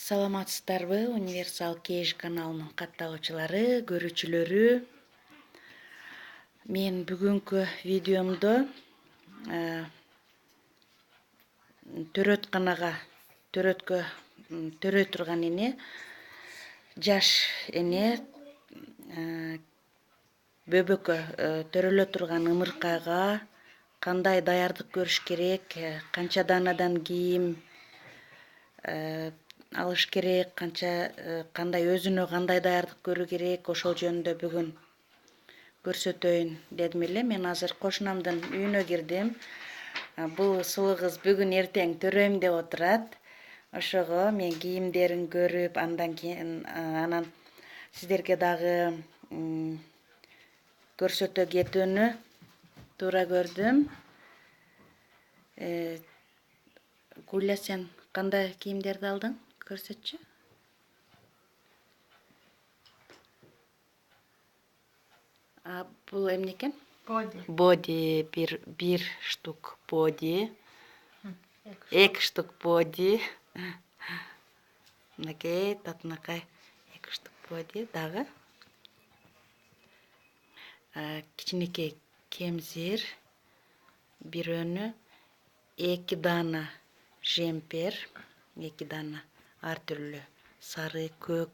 Саламатсыздарбы, Универсал Кейж каналынын катталуучулары, көрүүчүлөрү. Мен бүгүнкү видеомдо төрөй турган эне, жаш эне бөбөккө төрөлө турган ымыркайга кандай даярдык көрүш керек, канча даанадан кийим алыш керек, кандай өзүнө кандай даярдык көрүү керек, ошол жөнүндө бүгүн көрсөтөйүн дедим эле. Мен азыр кошунамдын үйүнө кирдим. Бул сулуу кыз бүгүн эртең төрөйм деп отурат. Ошого мен кийимдерин көрүп, андан кийин анан сиздерге дагы көрсөтө кетүүнү туура көрдүм. Гуля, сен кандай кийимдерди алдың? Көрсөтчү. Бул эмне экен? Боди, бир штук боди. 2 штук боди. Мынакей, татынакай 2 штук боди дагы. Кичинекей кемзир, бирөөнү, 2 даана жемпер, 2 даана ар түрлүү сары, көк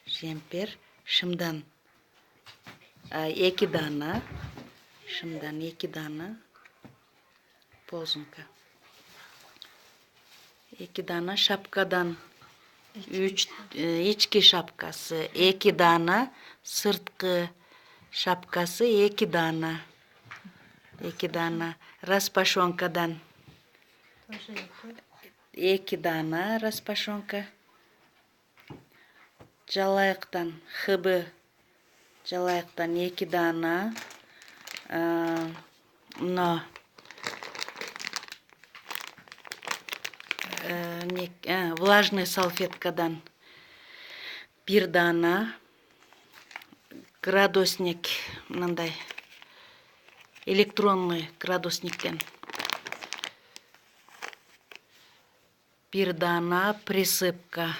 жемпер, шымдан 2 даана, шымдан 2 даана, ползунка 2 даана, шапкадан 3, ички шапкасы 2 даана, сырткы шапкасы 2 даана, 2 даана, распашонкадан 2 даана распашонка, жалайыктан хыбы жалайыктан 2 даана, мына влажный салфеткадан 1 даана, градусник, мындай электронный градусниктен 1 даана, присыпка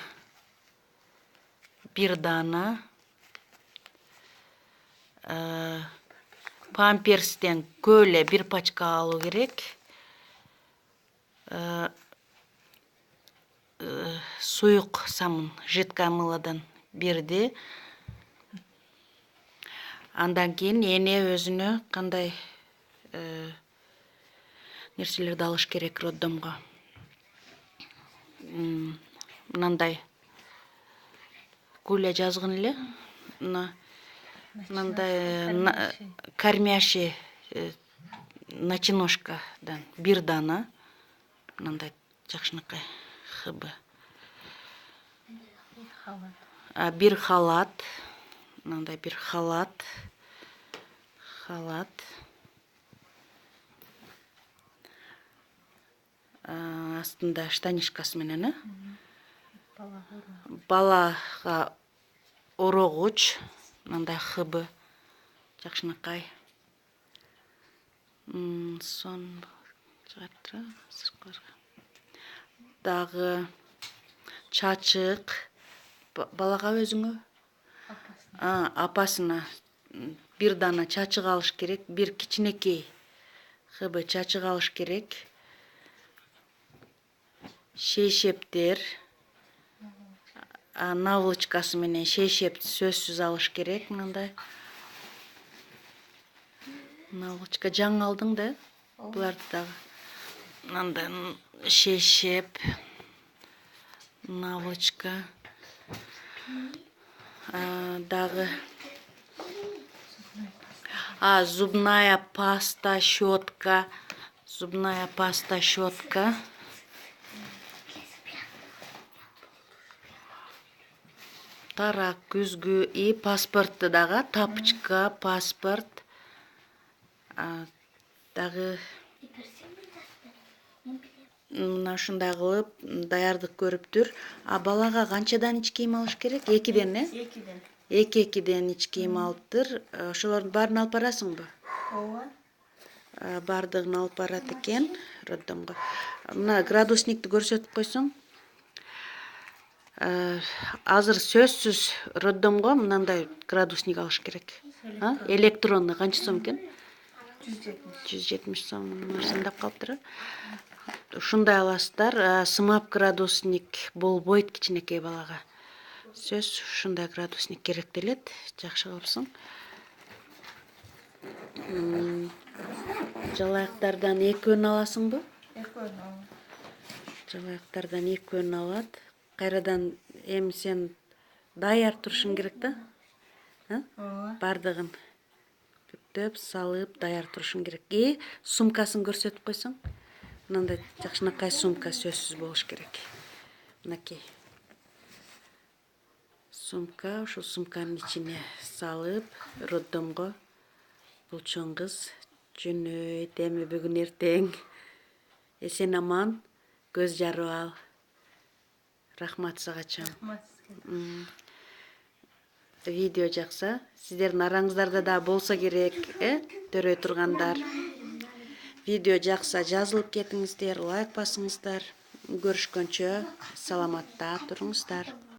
1 даана, памперстен көле 1 пачка алуу керек, суюк самын жидкое мыладан 1. Андан кийин эне өзүнө кандай нерселерди алыш керек роддомго. Мындай Гуля жазгын эле. Мындай кормящий начиношкадан 1 даана, мындай жакшынакай хыбы. 1 халат, мындай 1 халат. Астында штанишкасы менен, балага орогуч, мындай хыбы, жакшынакай. Сон дагы чачык, балага өзүңө, апасына 1 даана чачык алыш керек, 1 кичинекей хыбы чачык алыш керек. Шейшептер, наволочкасы менен шейшепти сөзсүз алыш керек. Мындай наволочка жаңы алдың да, буларды дагы. Мындай шейшеп, наволочка, дагы зубная паста, щетка, тарак, күзгү и паспортты дагы, тапочка, паспорт, дагы мына ушундай кылып даярдык көрүптүр. Балага канчадан ич кийим алыш керек? 2ден, 2 ич кийим алыптыр. Ошолордун баарын алып барасыңбы? Ооба. Бардыгын алып барат экен роддомго. Мына градусникти көрсөтүп койсоң. Азыр сөзсүз роддомго мынандай градусник алыш керек. Электронный канча сом экен? 170 сом арзандап калыптыр. Ушундай аласыздар. Сымап градусник болбойт кичинекей балага. Сөз ушундай градусник керек делет. Жакшы кылыпсың. Жалаяктардан экөөнү аласыңбы? Жалаяктардан экөөнү алат. Кайрадан эми сен даяр турушуң керек да? Бардыгын бүктөп, салып, даяр турушуң керек. Сумкасын көрсөтүп койсоң. Мындай жакшынакай сумка сөзсүз болуш керек. Мынакей. Сумка, ушул сумканын ичине салып, роддомго бул чоң кыз жөнөйт. Эми бүгүн эртең эсен аман көз жарып ал. Рахмат сага чоң. Видео жакса, сиздердин араңыздарда да болсо керек, төрөй тургандар. Видео жакса жазылып кетиңиздер, лайк басыңыздар. Көрүшкөнчө саламатта туруңуздар.